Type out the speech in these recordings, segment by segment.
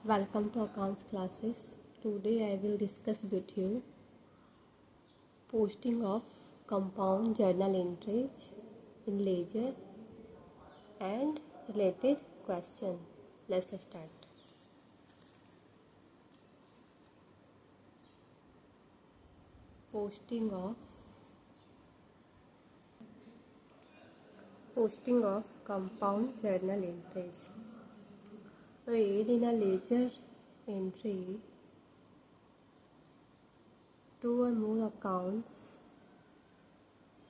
Welcome to accounts classes. Today I will discuss with you posting of compound journal entries in ledger and related question. Let's start. Posting of compound journal entries. Read in a ledger entry, two or more accounts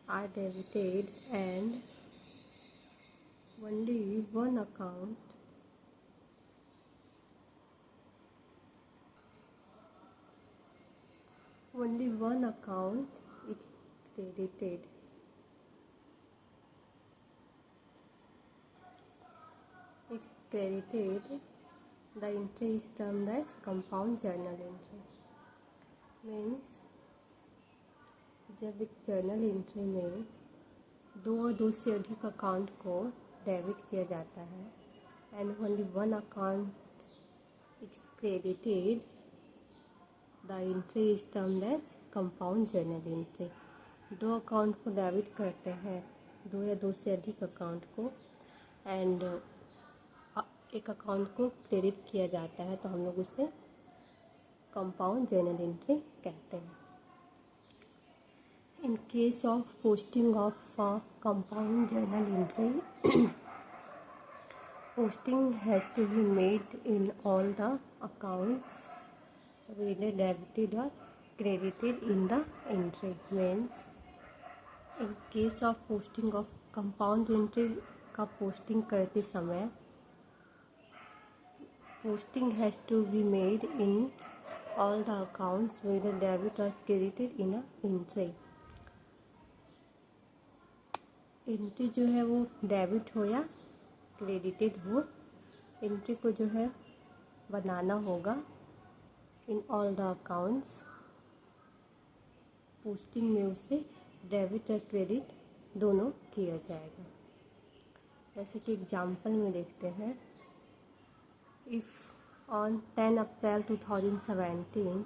are debited and only one account is credited. The entry is termed as compound journal entry. Means जब एक journal entry में दो और दो से अधिक account को debit किया जाता है and only one account is credited, the entry is termed as compound journal entry. दो अकाउंट को डेबिट करते हैं, दो या दो से अधिक अकाउंट को, एंड एक अकाउंट को क्रेडिट किया जाता है तो हम लोग उसे कंपाउंड जर्नल एंट्री कहते हैं. In case of posting of compound journal entry, posting has to be made in all the accounts whether debited or credited in the entry. Means in case of posting of compound entry का posting करते समय posting has to be made in all the accounts whether debit or credited in a entry. Entry जो है वो debit हो या credited हो, entry को जो है बनाना होगा in all the accounts. Posting में उसे डेबिट और क्रेडिट दोनों किया जाएगा. जैसे कि एग्जांपल में देखते हैं, if on 10 April 2017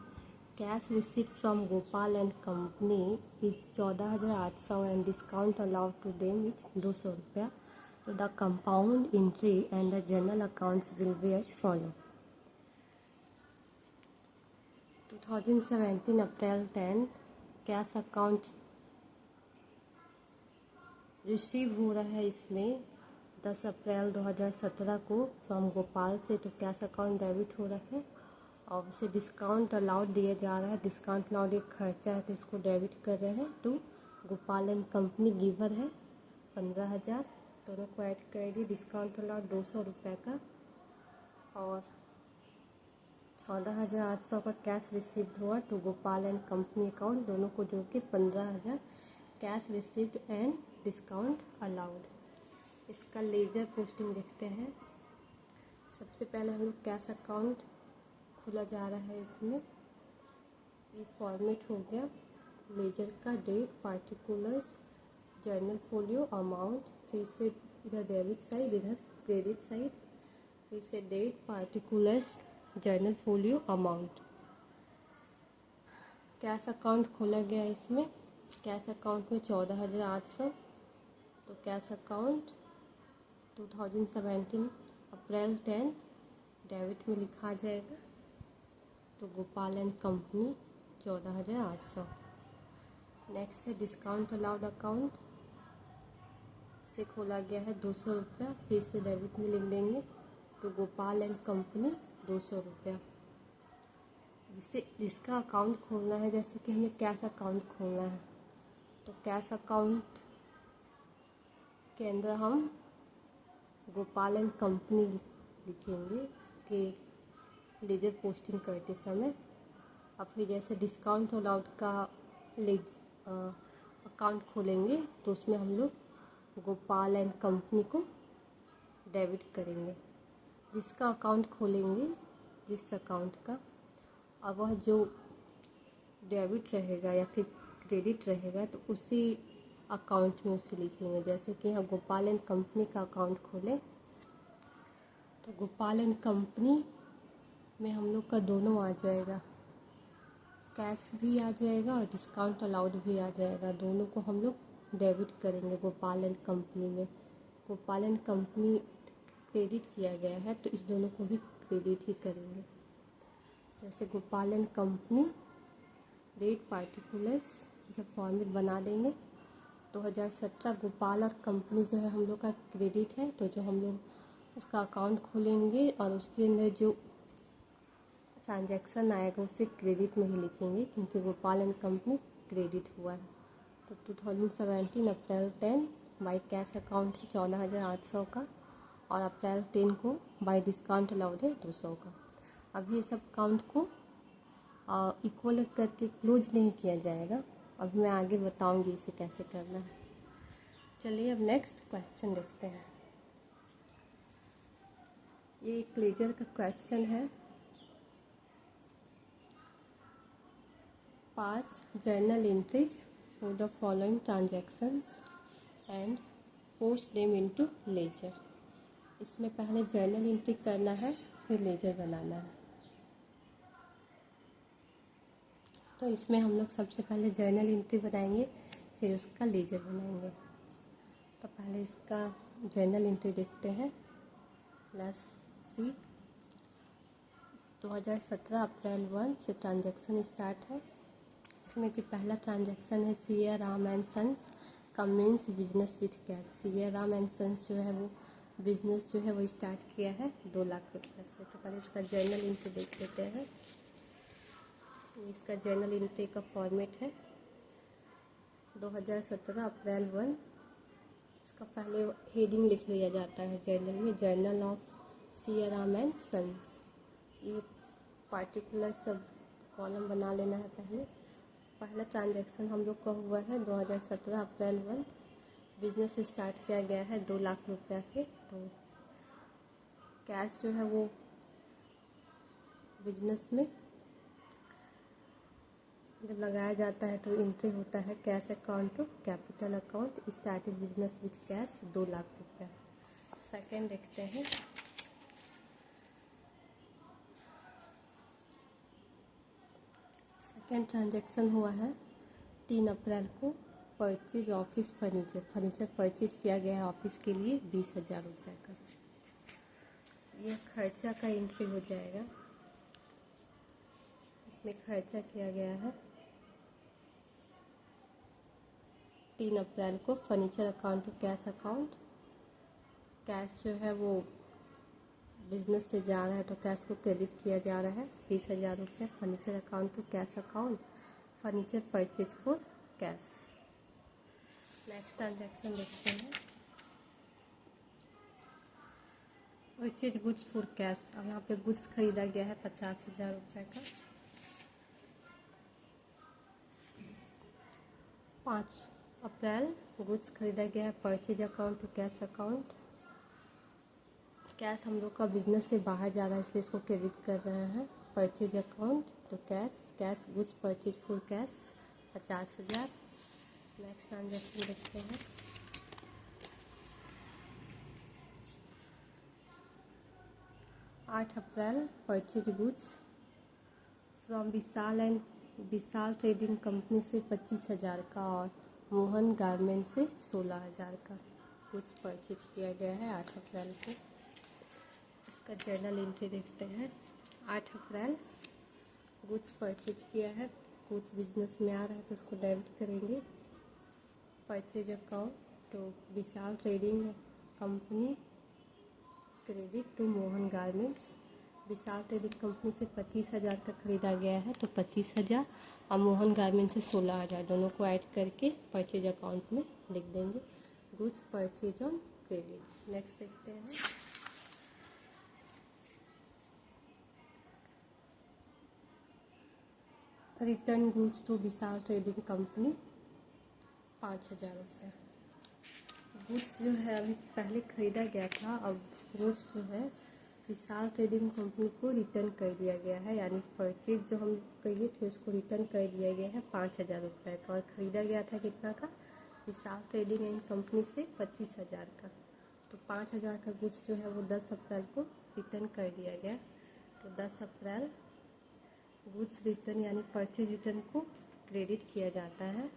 cash received from Gopal and company is 14,800 and discount allowed to them is 200 रुपया, तो the compound entry and the journal accounts will be as follow. 2017 April 10 cash account receive हो रहा है इसमें 10 April 2017 को from Gopal से, तो cash account debit हो रहा है और उसे डिस्काउंट अलाउड दिया जा रहा है. डिस्काउंट अलाउड एक खर्चा है तो इसको डेबिट कर रहे हैं. तो गोपाल एंड कंपनी गिवर है 15,000, दोनों को ऐड कर दिए. डिस्काउंट अलाउड 200 रुपये का और 14,800 का कैश रिसीव्ड हुआ to Gopal and company account, दोनों को जोड़ के 15,000 cash received and discount allowed. इसका लेजर पोस्टिंग देखते हैं. सबसे पहले हम लोग कैश अकाउंट खुला जा रहा है. इसमें ये फॉर्मेट हो गया लेजर का, date, particulars, journal folio, amount, फिर से इधर डेबिट साइड, इधर क्रेडिट साइड, फिर से date, particulars, journal folio, amount. Cash account खोला गया इसमें. कैश अकाउंट में 14,800, तो कैश अकाउंट 2017 अप्रैल 10 डेबिट में लिखा जाएगा, तो गोपाल एंड कंपनी 14,800. नेक्स्ट है डिस्काउंट अलाउड अकाउंट, से खोला गया है 200 रुपया, फिर से डेबिट में लिख देंगे, तो गोपाल एंड कंपनी 200 रुपया. जिसका अकाउंट खोलना है, जैसे कि हमें कैश अकाउंट खोलना है, तो कैश अकाउंट के अंदर हम गोपाल एंड कंपनी लिखेंगे इसके लेजर पोस्टिंग करते समय. अब फिर जैसे डिस्काउंट अलाउड का अकाउंट खोलेंगे तो उसमें हम लोग गोपाल एंड कंपनी को डेबिट करेंगे. जिसका अकाउंट खोलेंगे, जिस अकाउंट का, अब वह जो डेबिट रहेगा या फिर क्रेडिट रहेगा तो उसी अकाउंट में उसे लिखेंगे. जैसे कि हम गोपाल एंड कंपनी का अकाउंट खोलें तो गोपाल एंड कंपनी में हम लोग का दोनों आ जाएगा, कैश भी आ जाएगा और डिस्काउंट अलाउड भी आ जाएगा। दोनों को हम लोग डेबिट करेंगे गोपाल एंड कंपनी में। गोपाल एंड कंपनी क्रेडिट किया गया है तो इस दोनों को भी क्रेडिट ही करेंगे। जैसे Gopal and company rate particulars जब फॉर्मेट बना देंगे 2017 गोपाल और कंपनी जो है हम लोग का क्रेडिट है, तो जो हम लोग उसका अकाउंट खोलेंगे और उसके अंदर जो ट्रांजैक्शन आएगा उसे क्रेडिट में ही लिखेंगे, क्योंकि गोपाल एंड कंपनी क्रेडिट हुआ है। तो 2017 अप्रैल 10 बाई कैश अकाउंट है 14,800 का, और अप्रैल 10 को बाई डिस्काउंट अलाउड है 200 का। अब ये सब अकाउंट को इक्वल करके क्लोज नहीं किया जाएगा। अब मैं आगे बताऊंगी इसे कैसे करना है। चलिए अब नेक्स्ट क्वेश्चन देखते हैं। ये एक लेजर का क्वेश्चन है। Pass journal entries for the following transactions and post them into ledger. इसमें पहले जर्नल एंट्री करना है, फिर लेजर बनाना है। तो इसमें हम लोग सबसे पहले जर्नल एंट्री बनाएंगे, फिर उसका लेजर बनाएंगे। तो पहले इसका जर्नल एंट्री देखते हैं। प्लस सी 2017 अप्रैल 1 से ट्रांजैक्शन स्टार्ट है। इसमें कि पहला ट्रांजैक्शन है Siya Ram and sons commence business with cash. Siya Ram and sons जो है वो बिजनेस जो है वो स्टार्ट किया है 2 लाख रुपये से। तो पहले इसका जर्नल एंट्री देख लेते हैं। इसका जर्नल एंट्री का फॉर्मेट है 2017 अप्रैल 1। इसका पहले हेडिंग लिख लिया जाता है जर्नल में, journal of Siya Ram and sons. ये पार्टिकुलर सब कॉलम बना लेना है। पहला ट्रांजैक्शन हम लोग का हुआ है 2017 अप्रैल 1। बिजनेस स्टार्ट किया गया है 2 लाख रुपया से। तो कैश जो है वो बिजनेस में जब लगाया जाता है तो एंट्री होता है cash account to capital account. Started business with cash 2 lakh रुपया। अब सेकेंड देखते हैं। सेकेंड ट्रांजैक्शन हुआ है 3 अप्रैल को। परचेज ऑफिस फर्नीचर परचेज किया गया है ऑफिस के लिए 20,000 रुपये का। यह खर्चा का एंट्री हो जाएगा। इसमें खर्चा किया गया है 3 अप्रैल को furniture account to cash account. Cash जो है वो बिजनेस से जा रहा है तो कैश को क्रेडिट किया जा रहा है 20,000 रुपये। Furniture account to cash account, furniture purchase for cash. Next transaction देखते हैं। Purchase goods for cash. अब यहाँ पे गुड्स खरीदा गया है 50,000 रुपये का। 5 अप्रैल गुड्स खरीदा गया है purchase account to cash account. Cash हम लोग का बिजनेस से बाहर जा रहा है इसलिए इसको क्रेडिट कर रहे हैं परचेज अकाउंट तो cash goods purchase for cash 50,000। Next transaction देखते हैं। आठ अप्रैल purchase goods from Vishal trading company से 25,000 का और मोहन गारमेंट से 16,000 का गुड्स परचेज किया गया है 8 अप्रैल को। इसका जर्नल एंट्री देखते हैं। 8 अप्रैल गुड्स परचेज किया है, गुड्स बिजनेस में आ रहा है तो उसको डेबिट करेंगे। परचेज अकाउंट तो Vishal trading company credit to Mohan garments. Vishal trading company से 25,000 का खरीदा गया है तो 25,000 और मोहन गारमेंट से 16,000 दोनों को ऐड करके परचेज अकाउंट में लिख देंगे। Goods purchase on credit. Next देखते हैं। Return goods to Vishal trading company 5,000 रुपये। गुड्स जो है अभी पहले ख़रीदा गया था, अब गुड्स जो है विशाल ट्रेडिंग कंपनी को रिटर्न कर दिया गया है, यानी परचेज जो हम किए थे उसको रिटर्न कर दिया गया है 5,000 रुपये का। और ख़रीदा गया था कितना का? विशाल ट्रेडिंग एंड कंपनी से 25,000 का। तो 5,000 का गुड्स जो है वो 10 अप्रैल को रिटर्न कर दिया गया। तो 10 अप्रैल गुड्स रिटर्न यानी परचेज रिटर्न को क्रेडिट किया जाता है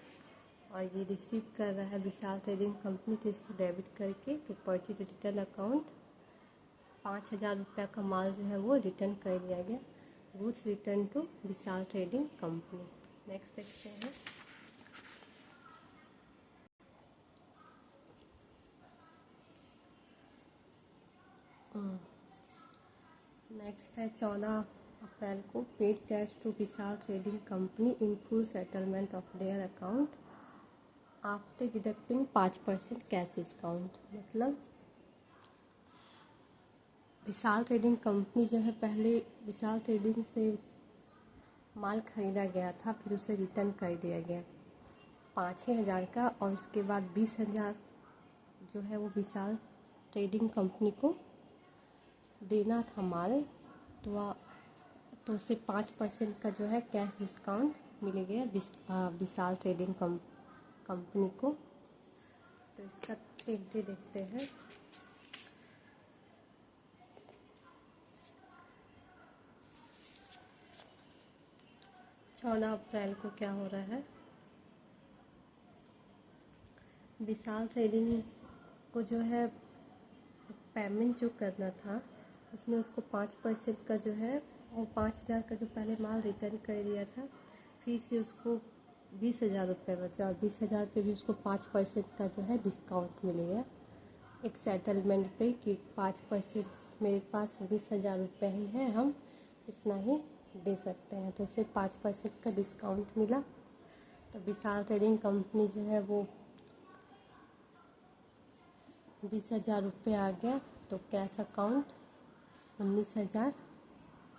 और ये रिसीव कर रहा है विशाल ट्रेडिंग कंपनी, तो इसको डेबिट करके तो परचेज रिटर्न अकाउंट 5,000 रुपये का माल जो है वो रिटर्न कर दिया गया। Goods return to Vishal trading company. Next देखते हैं। नेक्स्ट है 14 अप्रैल को paid cash to Vishal trading company in full settlement of their account after deducting 5% cash discount. मतलब विशाल ट्रेडिंग कंपनी जो है, पहले विशाल ट्रेडिंग से माल ख़रीदा गया था, फिर उसे रिटर्न कर दिया गया 5,000 का, और उसके बाद 20,000 जो है वो विशाल ट्रेडिंग कंपनी को देना था माल, तो उससे 5% का जो है कैश डिस्काउंट मिल गया विशाल ट्रेडिंग कंपनी को। तो इसका एंट्री देखते हैं। चौदह अप्रैल को क्या हो रहा है, विशाल ट्रेडिंग को जो है पेमेंट जो करना था उसमें उसको 5% का जो है, और 5,000 का जो पहले माल रिटर्न कर दिया था, फिर से उसको 20,000 रुपये बचा, और 20,000 पे भी उसको 5% का जो है डिस्काउंट मिल गया एक सेटलमेंट पे कि 5% मेरे पास 20,000 रुपये ही है, हम इतना ही दे सकते हैं, तो उसे 5% का डिस्काउंट मिला। तो विशाल ट्रेडिंग कंपनी जो है वो 20,000 रुपये आ गया, तो कैश अकाउंट 19,000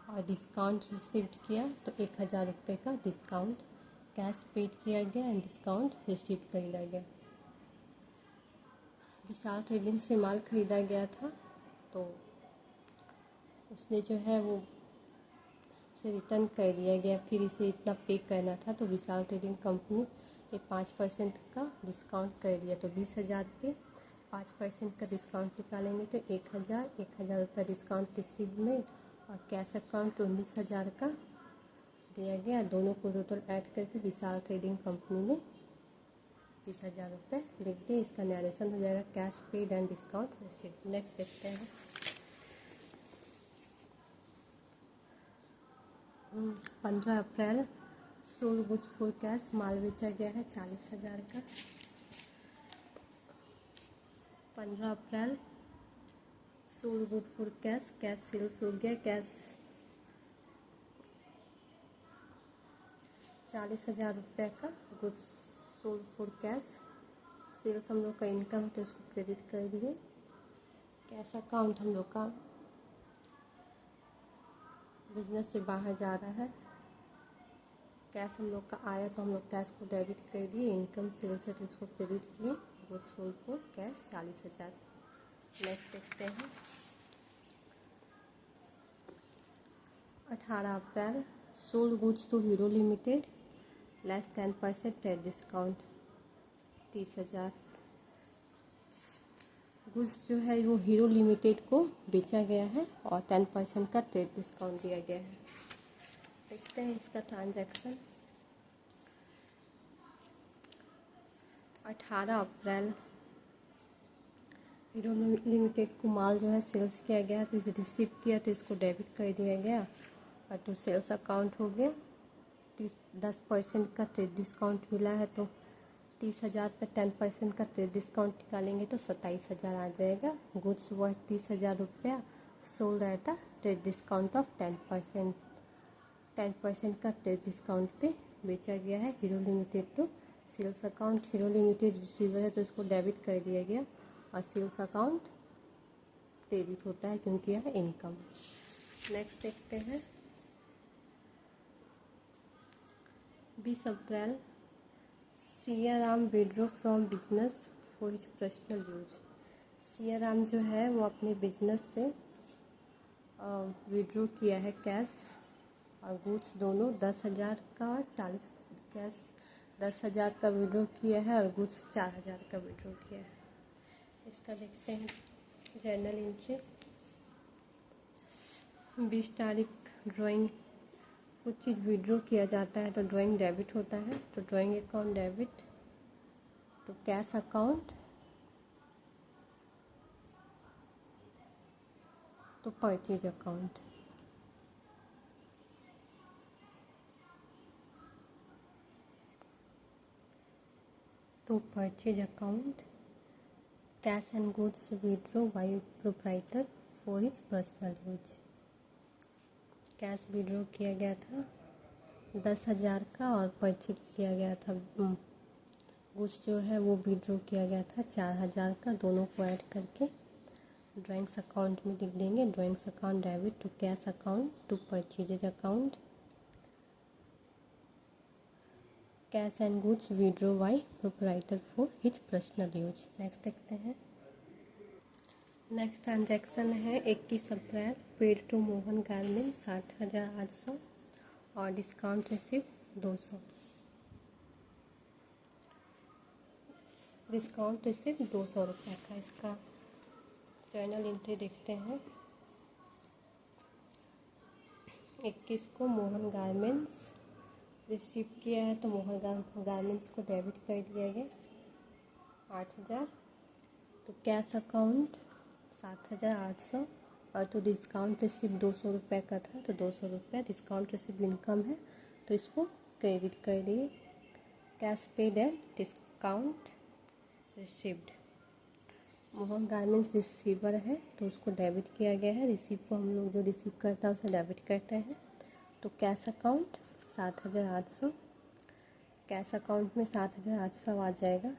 और डिस्काउंट रिसीव्ड किया तो 1,000 रुपये का डिस्काउंट कैश पेड किया गया एंड डिस्काउंट रिसीव खरीदा गया। विशाल ट्रेडिंग से माल ख़रीदा गया था, तो उसने जो है वो उसे रिटर्न कर दिया गया, फिर इसे इतना पे करना था, तो विशाल ट्रेडिंग कंपनी ने 5% का डिस्काउंट कर दिया, तो 20,000 पे 5% का डिस्काउंट निकालेंगे तो 1,000 रुपये डिस्काउंट रिसीव में, और कैश अकाउंट 19,000 का दिया गया। दोनों को टोटल ऐड करके विशाल ट्रेडिंग कंपनी में 20,000 रुपये लिख दिए। इसका नरेशन हो जाएगा cash paid and discount receive. Next देखते हैं। 15 अप्रैल सोल्ड गुड्स फॉर कैश, माल बेचा गया है 40,000 का। 15 अप्रैल sold good for cash, cash sales हो गया, कैश 40,000 रुपये का goods sold for cash. Sales हम लोग का इनकम तो उसको क्रेडिट कर दिए। कैश अकाउंट हम लोग का बिजनेस से बाहर जा रहा है, कैश हम लोग का आया तो हम लोग कैश को डेबिट कर दिए, इनकम सेल्स है तो उसको क्रेडिट किए, goods sold for cash 40,000। Next देखते हैं। 18 अप्रैल sold goods to Hero limited less 10% trade discount 30,000। Goods जो है वो हीरो लिमिटेड को बेचा गया है और 10% का ट्रेड डिस्काउंट दिया गया है। देखते हैं इसका ट्रांजैक्शन। 18 अप्रैल हीरो लिमिटेड को माल जो है सेल्स किया गया, तो इसे रिसीव किया तो इसको डेबिट कर दिया गया, और तो सेल्स अकाउंट हो गया। 10% का ट्रेड डिस्काउंट मिला है, तो 30,000 पर 10% का ट्रेड डिस्काउंट निकालेंगे तो 27,000 आ जाएगा। गुड्स वर्थ 30,000 रुपया, sold at a trade discount of 10%। 10% का ट्रेड डिस्काउंट पे बेचा गया है Hero limited to sales account. Hero limited receiver है तो इसको डेबिट कर दिया गया, और सेल्स अकाउंट क्रेडिट होता है क्योंकि यह इनकम। नेक्स्ट देखते हैं। 20 अप्रैल Siyaram withdraw from business for his personal use. Siyaram जो है वो अपने बिजनेस से विड्रॉ किया है कैश और गुड्स दोनों 10,000 का और 40 कैश 10,000 का विड्रॉ किया है और गुड्स 4,000 का विड्रॉ किया है। इसका देखते हैं जर्नल एंट्री। 20 तारीख ड्राइंग कुछ चीज़ विड्रॉ किया जाता है तो ड्राइंग डेबिट होता है, तो ड्राइंग अकाउंट डेबिट, तो कैश अकाउंट, तो परचेज अकाउंट। तो purchase account, cash and goods withdraw by proprietor for his personal use. Cash withdraw किया गया था 10,000 का और परचेज किया गया था गुड्स जो है वो विड्रॉ किया गया था 4,000 का। दोनों को ऐड करके ड्राइंग्स अकाउंट में लिख देंगे। Drawings account debit to cash account to purchases account, cash and goods withdraw by proprietor for his personal use. Next देखते हैं। नेक्स्ट ट्रांजैक्शन है 21 April, paid to Mohan garment 60,800 और डिस्काउंट रिसीव 200। डिस्काउंट रिसीव 200 रुपये का। इसका जर्नल एंट्री देखते हैं। 21 को मोहन गारमेंट्स रिसीव किया है तो मोहन गारमेंट्स को डेबिट कर दिया गया 8,000। तो कैश अकाउंट 7,800 और तो डिस्काउंट रिसीव 200 रुपये का था तो 200 रुपये डिस्काउंट रिसीव इनकम है तो इसको क्रेडिट कर दिए। Cash paid and discount received. Mohan garments receiver है तो उसको डेबिट किया गया है। रिसीव को हम लोग जो रिसीव करता है उसे डेबिट करते हैं। तो कैश अकाउंट 7,800, कैश अकाउंट में 7,800 आ जाएगा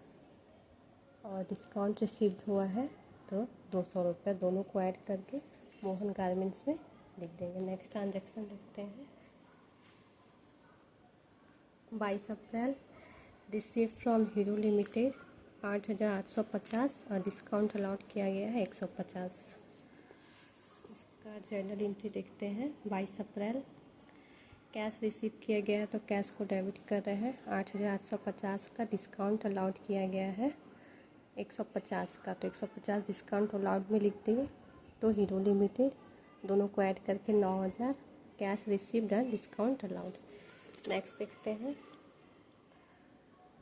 और डिस्काउंट रिसीव्ड हुआ है तो 200 रुपये। दोनों को ऐड करके मोहन गारमेंट्स में लिख देंगे। नेक्स्ट ट्रांजैक्शन देखते हैं। 22 अप्रैल, रिसीव फ्रॉम हीरो लिमिटेड 8,850 और डिस्काउंट अलाउड किया गया है 150। इसका जर्नल एंट्री देखते हैं। 22 अप्रैल, कैश रिसीव किया गया है तो कैश को डेबिट कर रहे हैं 8,850 का। डिस्काउंट अलाउड किया गया है 150 का तो 150 डिस्काउंट अलाउड में लिख देंगे। तो हीरो लिमिटेड दोनों को ऐड करके 9,000। Cash received and discount allowed. Next देखते हैं।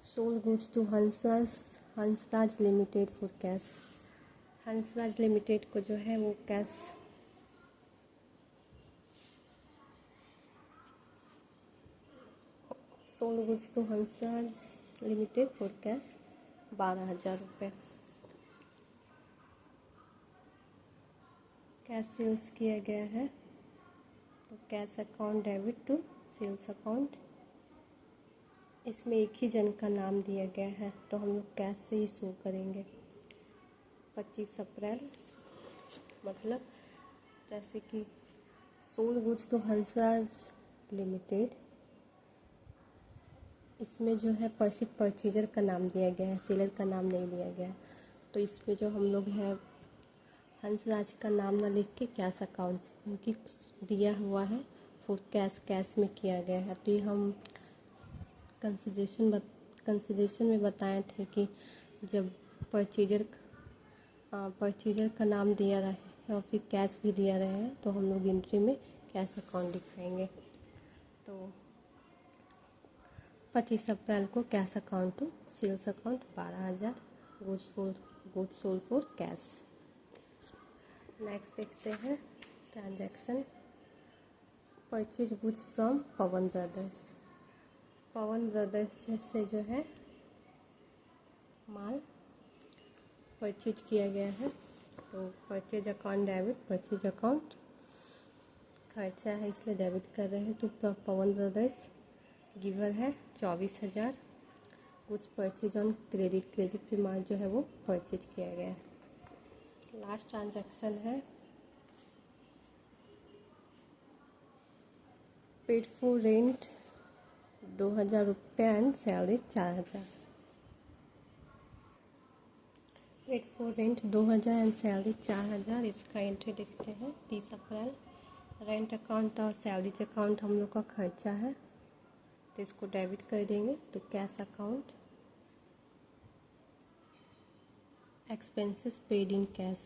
Sold goods to Hansraj limited for cash. Hansraj limited को जो है वो cash sold goods to Hansraj limited for cash 12,000 रुपये। कैश सेल्स किया गया है तो cash account debit to sales account. इसमें एक ही जन का नाम दिया गया है तो हम लोग कैश से ही शो करेंगे। 25 अप्रैल, मतलब जैसे कि sold goods to Hansraj limited, इसमें जो है सिर्फ परचेजर का नाम दिया गया है, सेलर का नाम नहीं दिया गया है। तो इसमें जो हम लोग है हंसराज का नाम ना लिख के कैश अकाउंट उनकी दिया हुआ है फॉर कैश में किया गया है। तो ये हम कंसिडरेशन में बताए थे कि जब परचेजर का नाम दिया रहे और फिर कैश भी दिया रहे तो हम लोग एंट्री में कैश अकाउंट दिखाएंगे। तो 25 अप्रैल को cash account to sales account 12,000। Goods sold for cash. Next देखते हैं transaction. Purchase goods from Pawan brothers. Pawan brothers से जो है माल परचेज किया गया है तो purchase account debit, purchase account खर्चा है इसलिए डेबिट कर रहे हैं। तो पवन ब्रदर्स गिवर है 24,000। कुछ परचेज ऑन क्रेडिट पे माल जो है वो परचेज किया गया है। लास्ट ट्रांजैक्शन है पेड फॉर रेंट 2,000 रुपये and salary 4,000। Paid for rent 2,000 and salary 4,000। इसका एंट्री देखते हैं। 30 अप्रैल, रेंट अकाउंट और सैलरी अकाउंट हम लोग का खर्चा है तो इसको डेबिट कर देंगे। तो cash account expenses paid in cash.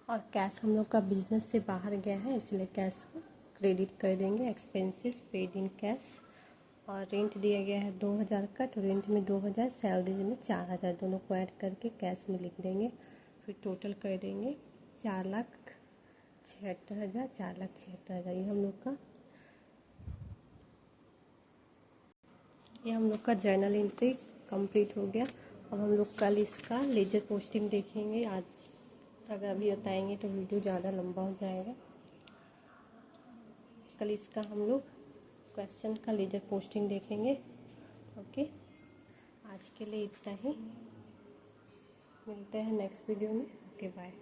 और कैश हम लोग का बिजनेस से बाहर गया है, इसलिए कैश को क्रेडिट कर देंगे। Expenses paid in cash. और रेंट दिया गया है 2000 का, तो रेंट में 2000, सैलरी में 4000, दोनों को ऐड करके कैश में लिख देंगे। फिर टोटल कर देंगे 4,76,000, 4,76,000। ये हम लोग का जर्नल एंट्री कंप्लीट हो गया। अब हम लोग कल इसका लेजर पोस्टिंग देखेंगे। आज अगर अभी बताएंगे तो वीडियो ज़्यादा लंबा हो जाएगा। कल इसका हम लोग क्वेश्चन का लेजर पोस्टिंग देखेंगे। ओके, आज के लिए इतना ही। मिलते हैं नेक्स्ट वीडियो में। Okay, bye.